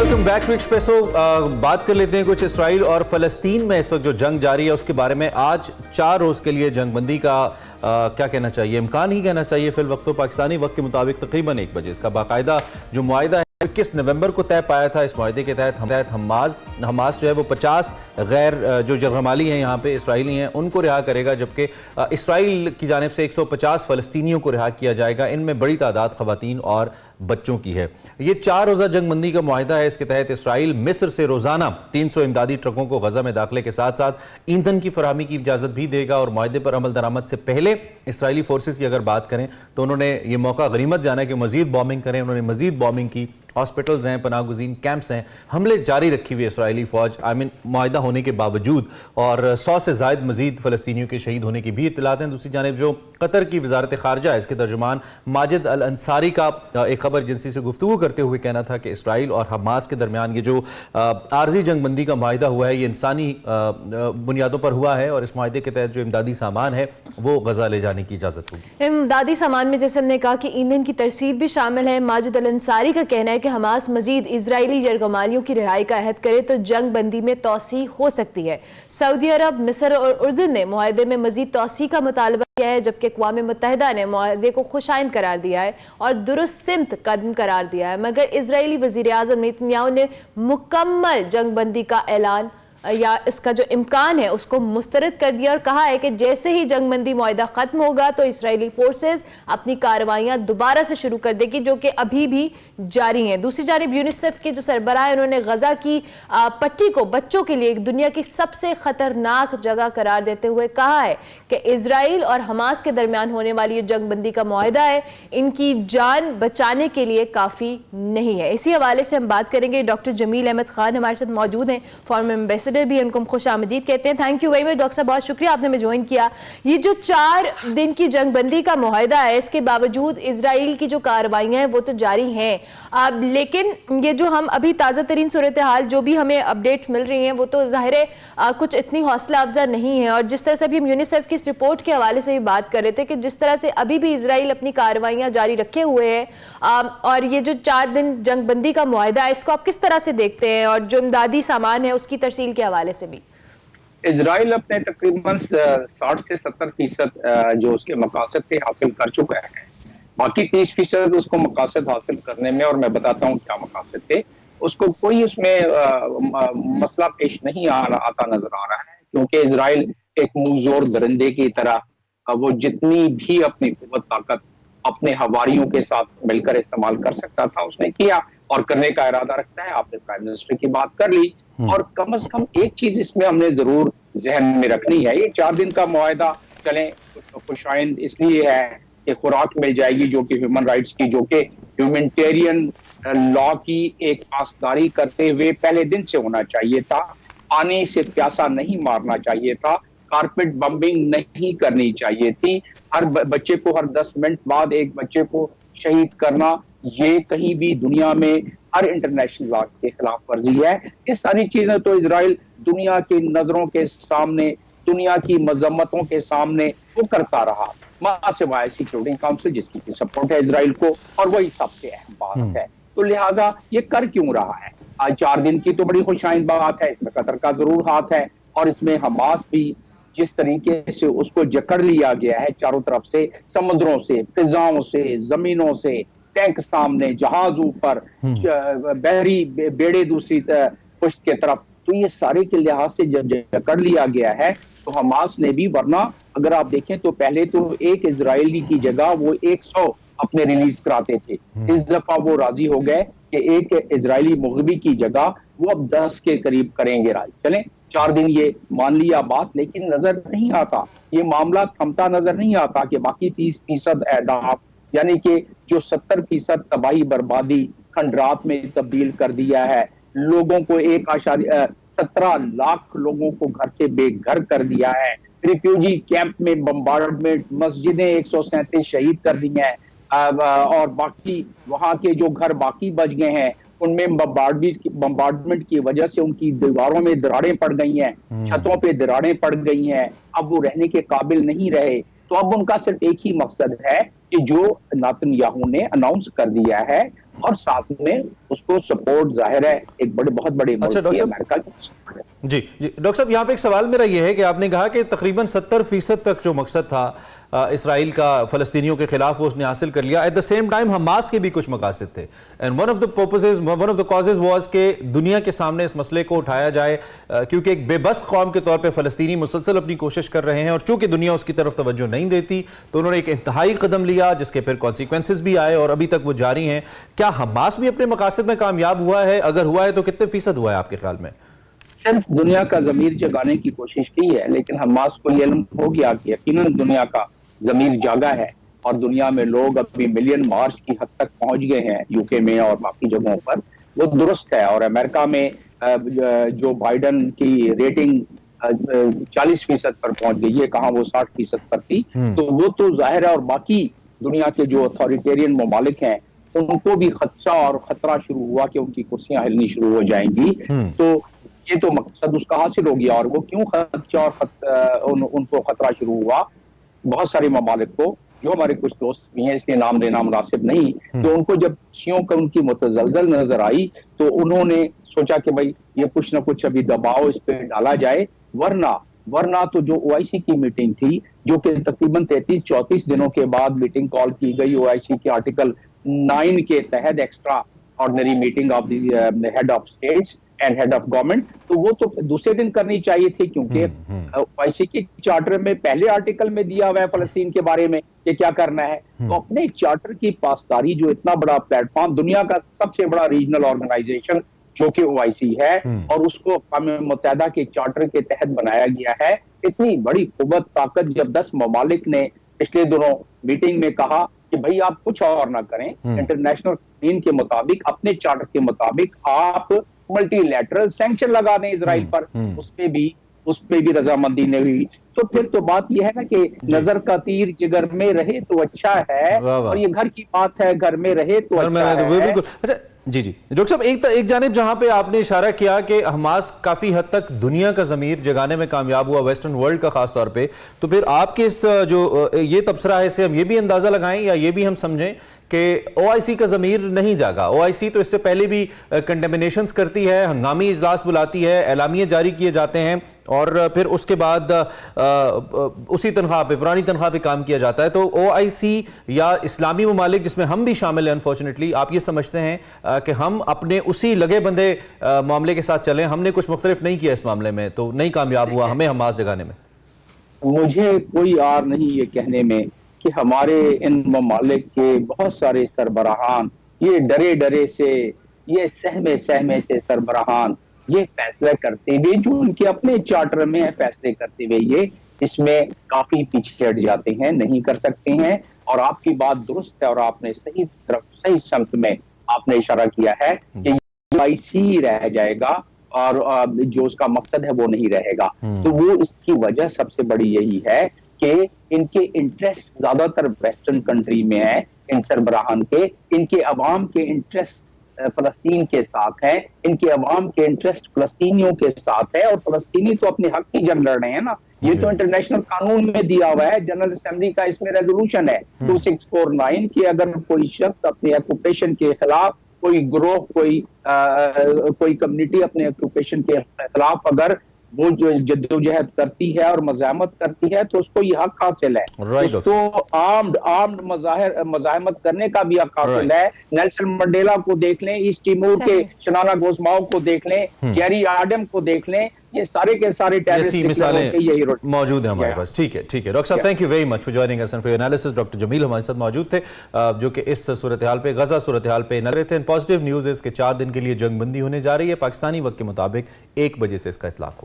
Welcome back to espresso. बात कर लेते हैं कुछ इसराइल और फ़लस्तीन में इस वक्त जो जंग जारी है उसके बारे में। आज 4 रोज़ के लिए जंगबंदी का क्या कहना चाहिए, इम्कान ही कहना चाहिए फिल वक्त। पाकिस्तानी वक्त के मुताबिक तकरीबन 1 बजे इसका बाकायदा जो मुआहिदा है 21 नवंबर को तय पाया था। इस मुआहिदे के तहत हमास जो है वो 50 गैर जो जरगमाली हैं यहाँ पे इसराइली हैं उनको रिहा करेगा, जबकि इसराइल की जानिब से 150 फ़लस्तीनियों को रिहा किया जाएगा। इनमें बड़ी तादाद ख़वातीन और बच्चों की है। ये 4 रोज़ा जंगबंदी का मुआहिदा है। इसके तहत इसराइल मिस्र से रोज़ाना 300 इमदादी ट्रकों को गजा में दाखिले के साथ साथ ईंधन की फराहमी की इजाज़त भी देगा। और मुआहिदे पर अमल दरामद से पहले इसराइली फोर्सेस की अगर बात करें तो उन्होंने ये मौका गनीमत जाना कि मजीद बॉम्बिंग करें। उन्होंने मजीद बॉम्बिंग की, हॉस्पिटल्स हैं, पनाहगुज़ीन कैंप्स हैं, हमले जारी रखी हुई इसराइली फ़ौज मुआहिदा होने के बावजूद। और 100 से ज़ायद मजीद फ़लस्तीनियों के शहीद होने की भी इत्तलात हैं। दूसरी जानिब जो कतर की वजारत ख़ारजा है, इसके तर्जुमान माजिद अल अंसारी का एक खबर एजेंसी से गुफ्तगू करते हुए कहना था कि इसराइल और हमास के दरमियान ये जो आर्जी जंगबंदी का मुआहिदा हुआ है ये इंसानी बुनियादों पर हुआ है और इस मुआहिदे के तहत जो इमदादी सामान है वो गजा ले जाने की इजाज़त होगी। इमदादी सामान में जैसे हमने कहा कि ईंधन की तरसीद भी शामिल है। माजिद अल अंसारी का कहना है कि हमास मजीद इजरायली यरगमालियों की रिहाई का अहद करे तो जंग बंदी में तोसी हो सकती है। सऊदी अरब, मिस्र और उर्दन ने मुआहिदे में मजीद तोसी का मुतालबा किया है, जबकि अक़वाम मुत्तहिदा ने मुआहिदे को खुशाइन करार दिया है और दुरुस्त सिमत कदम करार दिया है। मगर इजरायली वज़ीर आज़म नेतन्याहू ने मुकम्मल जंग बंदी का ऐलान या इसका जो इम्कान है उसको मुस्तरद कर दिया और कहा है कि जैसे ही जंगबंदी मुआहिदा खत्म होगा तो इसराइली फोर्सेस अपनी कार्रवाइयां दोबारा से शुरू कर देगी, जो कि अभी भी जारी हैं। दूसरी जानिब यूनिसेफ के जो सरबराह है उन्होंने गजा की पट्टी को बच्चों के लिए एक दुनिया की सबसे खतरनाक जगह करार देते हुए कहा है कि इसराइल और हमास के दरमियान होने वाली ये जंगबंदी का मुआहिदा है इनकी जान बचाने के लिए काफी नहीं है। इसी हवाले से हम बात करेंगे। डॉक्टर जमील अहमद खान हमारे साथ मौजूद हैं, फॉर्मर एम्बेसडर भी, उनको खुश आमदीद कहते हैं। Thank you very much doctor साहब, बहुत शुक्रिया आपने हमें ज्वाइन किया। ये जो 4 दिन की जंगबंदी का मुआहिदा है इसके बावजूद इजराइल की जो कार्रवाइयां हैं वो तो जारी हैं, लेकिन ये जो हम अभी ताज़ा तरीन सूरत हाल जो भी हमें अपडेट्स मिल रही हैं वो तो ज़ाहिर है कुछ इतनी हौसला अफजा नहीं है। और जिस तरह से अभी हम यूनिसेफ की इस रिपोर्ट के हवाले से भी बात कर रहे थे कि जिस तरह से अभी भी इजराइल अपनी कार्रवाइयां जारी रखे हुए है और ये जो 4 दिन जंगबंदी का मुआहिदा है इसको आप किस तरह से देखते हैं और जो इमदादी सामान है उसकी तरसील के हवाले से भी? इजराइल अपने तकरीबन 60 से 70% जो उसके मकासद थे हासिल कर चुका है। बाकी 30% उसको मकासद हासिल करने में, और मैं बताता हूँ क्या मकासद थे, उसको कोई उसमें मसला पेश नहीं आता नजर आ रहा है। क्योंकि इजराइल एक मुंहजोर दरिंदे की तरह वो जितनी भी अपनी कुव्वत ताकत अपने हवारियों के साथ मिलकर इस्तेमाल कर सकता था उसने किया और करने का इरादा रखता है। आपने प्राइम मिनिस्टर की बात कर ली, और कम से कम एक चीज इसमें हमने जरूर जहन में रखनी है, ये 4 दिन का मुआहिदा चले खुशाइन इसलिए है कि खुराक मिल जाएगी जो कि ह्यूमन राइट्स की, जो कि ह्यूमैनिटेरियन लॉ की एक पासदारी करते हुए पहले दिन से होना चाहिए था। पानी से प्यासा नहीं मारना चाहिए था, कारपेट बम्बिंग नहीं करनी चाहिए थी, हर बच्चे को हर 10 मिनट बाद एक बच्चे को शहीद करना ये कहीं भी दुनिया में हर इंटरनेशनल लॉ के खिलाफ वर्जी है। ये सारी चीजें तो इजराइल दुनिया की नजरों के सामने, दुनिया की मजम्मतों के सामने वो करता रहा, सिवाय सिक्योरिटी काउंसिल जिसकी सपोर्ट है इजराइल को, और वही सबसे अहम बात है। तो लिहाजा ये कर क्यों रहा है? आज 4 दिन की तो बड़ी खुशाइन बात है, इसमें कतर का जरूर हाथ है, और इसमें हमास भी जिस तरीके से उसको जकड़ लिया गया है चारों तरफ से, समुद्रों से, फिजाओं से, जमीनों से, टैंक सामने, जहाज ऊपर, बहरी बेड़े दूसरी पुश्त के तरफ, तो ये सारे के लिहाज से जब जकड़ लिया गया है तो हमास ने भी, वरना अगर आप देखें तो पहले तो एक इजरायली की जगह वो 100 अपने रिलीज कराते थे। इस दफा वो राजी हो गए कि एक इजरायली मुग़बी की जगह वो अब 10 के करीब करेंगे राज। चलें 4 दिन ये मान लिया बात, लेकिन नजर नहीं आता, ये मामला थमता नजर नहीं आता कि बाकी 30% अहदाफ यानी कि जो 70% तबाही बर्बादी खंडरात में तब्दील कर दिया है, लोगों को 17 लाख लोगों को घर से बेघर कर दिया है, रिफ्यूजी कैंप में बम्बार्डमेंट, मस्जिदें 137 शहीद कर दी हैं, और बाकी वहां के जो घर बाकी बच गए हैं उनमें बम्बार्डमेंट की वजह से उनकी दीवारों में दरारें पड़ गई हैं, छतों पे दरारें पड़ गई हैं, अब वो रहने के काबिल नहीं रहे। तो अब उनका सिर्फ एक ही मकसद है कि जो नेतन्याहू ने अनाउंस कर दिया है और साथ में उसको सपोर्ट जाहिर है एक बहुत बड़ी अच्छा डॉक्टर अमेरिका की। जी डॉक्टर साहब, यहाँ पे एक सवाल मेरा ये है कि आपने कहा कि तकरीबन 70% तक जो मकसद था इसराइल का फ़लस्तीनियों के खिलाफ वो उसने हासिल कर लिया। At the same time Hamas के भी कुछ मकासद थे and one of the causes was कि दुनिया के सामने इस मसले को उठाया जाए, क्योंकि एक बेबस कौम के तौर पे फ़लस्तीनी मुसलसल अपनी कोशिश कर रहे हैं और चूंकि दुनिया उसकी तरफ तवज्जो नहीं देती तो उन्होंने एक इंतहाई कदम लिया जिसके फिर कॉन्सिक्वेंसेज भी आए और अभी तक वो जारी हैं। क्या हमास भी अपने मकासद में कामयाब हुआ है? अगर हुआ है तो कितने फीसद हुआ है आपके ख्याल में? सिर्फ दुनिया का ज़मीर जगाने की कोशिश की है, लेकिन हमास को ये इल्म हो गया कि यकीनन दुनिया का ज़मीर जागा है और दुनिया में लोग अभी मिलियन मार्च की हद तक पहुंच गए हैं यूके में और बाकी जगहों पर, वो दुरुस्त है। और अमेरिका में जो बाइडन की रेटिंग 40% पर पहुंच गई है, कहाँ वो 60% पर थी, तो वो तो जाहिर है। और बाकी दुनिया के जो अथॉरिटेरियन ममालिक हैं उनको भी खदशा और खतरा शुरू हुआ कि उनकी कुर्सियां हिलनी शुरू हो जाएंगी। तो ये तो मकसद उसका हासिल हो गया। और वो क्यों खदशा और उनको खतरा शुरू हुआ, बहुत सारे ममालिक को, जो हमारे कुछ दोस्त भी हैं इसलिए नाम लेना मुनासिब नहीं, तो उनको जब शियों का उनकी मुतजलजल नजर आई तो उन्होंने सोचा कि भाई ये कुछ ना कुछ अभी दबाव इस पे डाला जाए, वरना तो जो ओआईसी की मीटिंग थी, जो कि तकरीबन 33-34 दिनों के बाद मीटिंग कॉल की गई ओआईसी के आर्टिकल 9 के तहत, extra ordinary meeting of the head of states and head of government, तो वो तो दूसरे दिन करनी चाहिए थी, क्योंकि ओआईसी के चार्टर में पहले आर्टिकल में दिया हुआ है फलस्तीन के बारे में कि क्या करना है। तो अपने चार्टर की पासदारी, जो इतना बड़ा प्लेटफॉर्म, दुनिया का सबसे बड़ा रीजनल ऑर्गेनाइजेशन जो कि ओआईसी है, और उसको अक़वाम मुत्तहिदा के चार्टर के तहत बनाया गया है, इतनी बड़ी कुव्वत ताकत जब 10 ममालिक ने पिछले दिनों मीटिंग में कहा कि भाई आप कुछ और ना करें, इंटरनेशनल कानून के मुताबिक, अपने चार्टर के मुताबिक आप मल्टीलैटरल सैंक्शन लगा दें इजराइल पर, उस पे भी रजामंदी नहीं हुई। तो फिर तो बात यह है ना कि नजर का तीर जिगर में रहे तो अच्छा है, और ये घर की बात है, घर में रहे तो अच्छा है। बिल्कुल। अच्छा जी डॉक्टर साहब, एक जानिब जहां पे आपने इशारा किया कि हमास काफी हद तक दुनिया का ज़मीर जगाने में कामयाब हुआ, वेस्टर्न वर्ल्ड का खास तौर पे, तो फिर आपके इस जो ये तबसरा है इससे हम ये भी अंदाजा लगाएं या ये भी हम समझें कि ओआईसी का ज़मीर नहीं जागा? ओआईसी तो इससे पहले भी कंडेमिनेशंस करती है, हंगामी इजलास बुलाती है, एलामिये जारी किए जाते हैं और फिर उसके बाद उसी तनख्वाह पे, पुरानी तनख्वाह पे काम किया जाता है। तो ओआईसी या इस्लामी ममालिक जिसमें हम भी शामिल हैं, अनफॉर्चुनेटली आप ये समझते हैं कि हम अपने उसी लगे बंदे मामले के साथ चलें, हमने कुछ मुख्तलिफ नहीं किया इस मामले में, तो नहीं कामयाब हुआ हमें हमास जगाने में? मुझे कोई आर नहीं ये कहने में कि हमारे इन ममालिक के बहुत सारे सरबराहान, ये डरे से, ये सहमे से सरबराहान, ये फैसले करते हुए, जो उनके अपने चार्टर में है, फैसले करते हुए ये इसमें काफी पीछे हट जाते हैं, नहीं कर सकते हैं। और आपकी बात दुरुस्त है और आपने सही समत में आपने इशारा किया है कि ओआईसी रह जाएगा और जो उसका मकसद है वो नहीं रहेगा। तो वो इसकी वजह सबसे बड़ी यही है कि इनके इंटरेस्ट ज्यादातर वेस्टर्न कंट्री में है, इन सरबराहान के, इनके अवाम के इंटरेस्ट फलस्तीन के साथ है, इनके अवाम के इंटरेस्ट फलस्तीनियों के साथ है, और फलस्तीनी तो अपने हक की जंग लड़ रहे हैं ना। ये तो इंटरनेशनल कानून में दिया हुआ है, जनरल असेंबली का इसमें रेजोल्यूशन है 2649 कि अगर कोई शख्स अपने ऑक्यूपेशन के खिलाफ, कोई ग्रोह, कोई कम्युनिटी अपने ऑक्यूपेशन के खिलाफ अगर वो जो जद्दोजहद करती है और मज़ाहमत करती है तो उसको ये हक हासिल है। उसको आर्म्ड मज़ाहमत करने का भी हक हासिल है। नेल्सन मंडेला को देख लें, ईस्ट तिमोर के शनाना गोस्माओ को देख लें, गैरी आडम को देख लें, ये सारे के सारे मिसालें मौजूद हैं हमारे पास। ठीक है डॉक्टर साहब, thank you very much for joining us and for your analysis. Doctor Jamil हमारे साथ मौजूद थे, जो कि इस सूरत हाल पे, गजा सूरत हाल पे नजर थे। पॉजिटिव न्यूज़ है कि 4 दिन के लिए जंगबंदी होने जा रही है, पाकिस्तानी वक्त के मुताबिक 1 बजे से इसका इतलाक होगा।